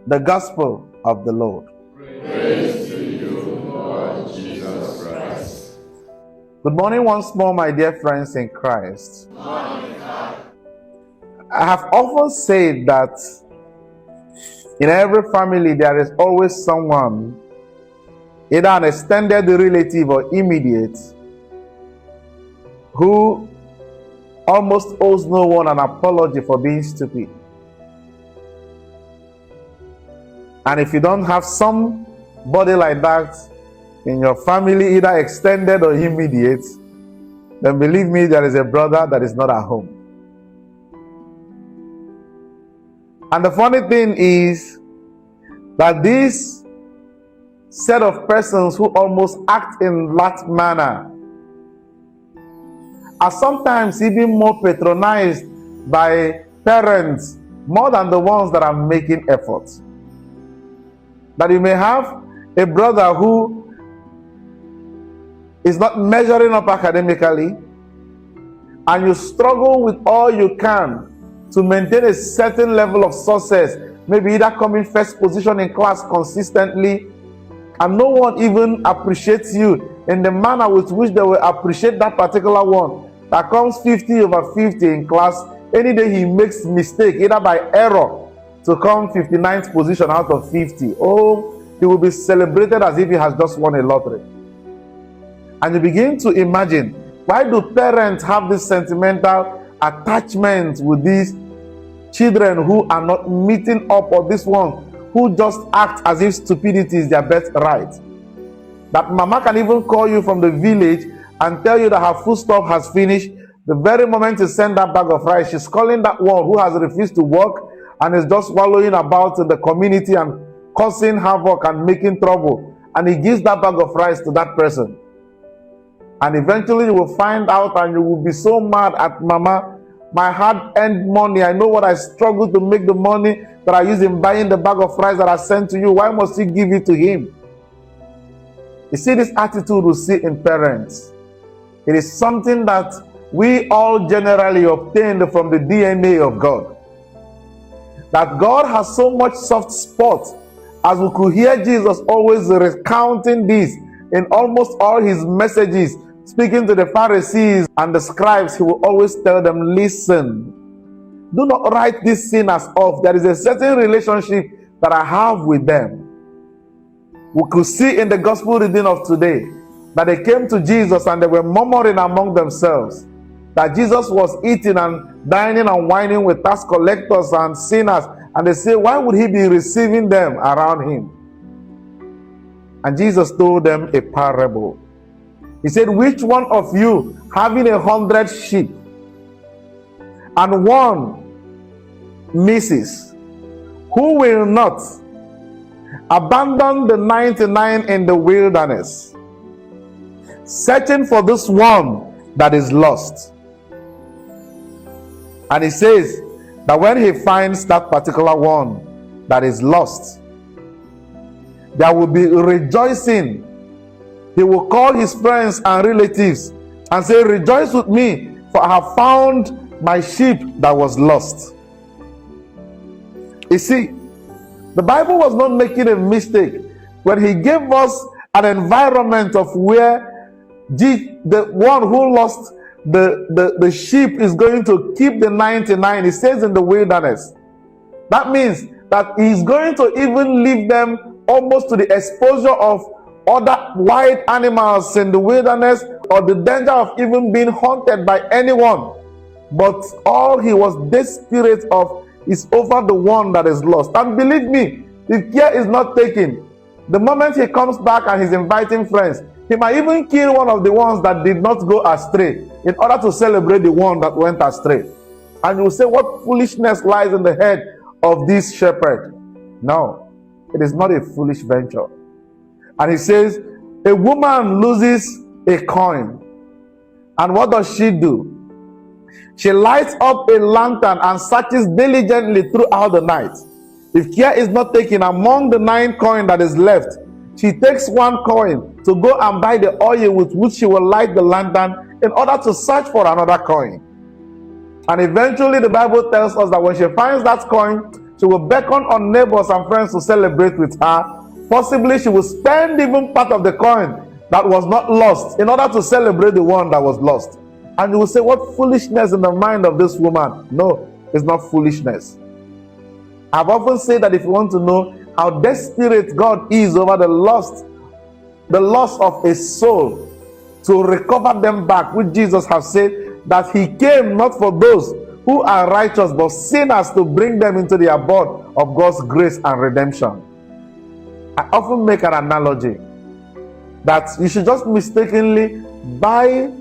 The Gospel of the Lord. Praise to you, Lord Jesus Christ. Good morning once more, my dear friends in Christ. Morning, God. I have often said that in every family there is always someone, either an extended relative or immediate, who almost owes no one an apology for being stupid. And if you don't have somebody like that in your family, either extended or immediate, then believe me, there is a brother that is not at home. And the funny thing is that this set of persons who almost act in that manner are sometimes even more patronized by parents more than the ones that are making efforts. That you may have a brother who is not measuring up academically, and you struggle with all you can to maintain a certain level of success, maybe either coming first position in class consistently, and no one even appreciates you in the manner with which they will appreciate that particular one that comes 50 over 50 in class. Any day he makes mistake, either by error, to come 59th position out of 50. Oh, he will be celebrated as if he has just won a lottery. And you begin to imagine, why do parents have this sentimental attachment with these children who are not meeting up, or this one who just act as if stupidity is their best right? That mama can even call you from the village and tell you that her foodstuff has finished. The very moment you send that bag of rice, she's calling that one who has refused to work and is just wallowing about in the community and causing havoc and making trouble. And he gives that bag of rice to that person. And eventually you will find out and you will be so mad at mama. My hard-earned money, I know what I struggled to make the money that I use in buying the bag of rice that I sent to you. Why must you give it to him? You see, this attitude we see in parents. It is something that we all generally obtained from the DNA of God. That God has so much soft spot, as we could hear Jesus always recounting this in almost all his messages, speaking to the Pharisees and the scribes. He will always tell them, listen, do not write these sinners off. There is a certain relationship that I have with them. We could see in the gospel reading of today that they came to Jesus and they were murmuring among themselves that Jesus was eating and dining and wining with tax collectors and sinners. And they say, why would he be receiving them around him? And Jesus told them a parable. He said, which one of you, having 100 sheep, and one misses, who will not abandon the 99 in the wilderness, searching for this one that is lost? And he says that when he finds that particular one that is lost, there will be rejoicing. He will call his friends and relatives and say, rejoice with me, for I have found my sheep that was lost. You see, the Bible was not making a mistake when he gave us an environment of where the one who lost the sheep is going to keep the 99. He says in the wilderness. That means that he's going to even leave them almost to the exposure of other wild animals in the wilderness, or the danger of even being hunted by anyone. But all he was desperate of is over the one that is lost. And believe me, if care is not taken, the moment he comes back and he's inviting friends, he might even kill one of the ones that did not go astray in order to celebrate the one that went astray. And you will say, what foolishness lies in the head of this shepherd? No, it is not a foolish venture. And he says, a woman loses a coin. And what does she do? She lights up a lantern and searches diligently throughout the night. If care is not taken, among the 9 coins that is left, she takes 1 coin to go and buy the oil with which she will light the lantern in order to search for another coin. And eventually the Bible tells us that when she finds that coin, She will beckon on neighbors and friends to celebrate with her. Possibly she will spend even part of the coin that was not lost in order to celebrate the one that was lost. And you will say, what foolishness in the mind of this woman? No, it's not foolishness. I've often said that if you want to know how desperate God is over the loss of a soul, to recover them back, which Jesus has said that he came not for those who are righteous but sinners, to bring them into the abode of God's grace and redemption. I often make an analogy that you should just mistakenly buy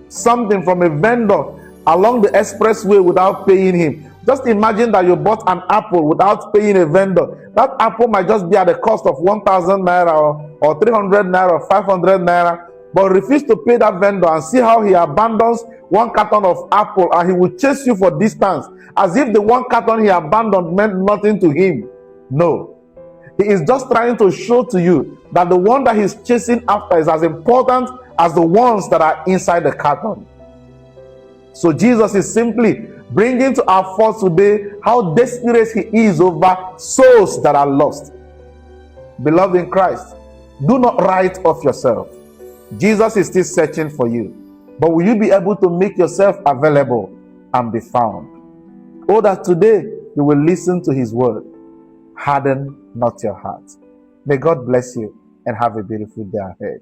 something from a vendor along the expressway without paying him. Just imagine that you bought an apple without paying a vendor. That apple might just be at the cost of 1,000 naira or 300 naira or 500 naira, but refuse to pay that vendor, and see how he abandons one carton of apple and he will chase you for distance as if the one carton he abandoned meant nothing to him. No. He is just trying to show to you that the one that he's chasing after is as important as the ones that are inside the carton. So Jesus is simply bringing to our thoughts today how desperate he is over souls that are lost. Beloved in Christ, do not write off yourself. Jesus is still searching for you. But will you be able to make yourself available and be found? Oh, that today you will listen to his word. Harden not your heart. May God bless you and have a beautiful day ahead.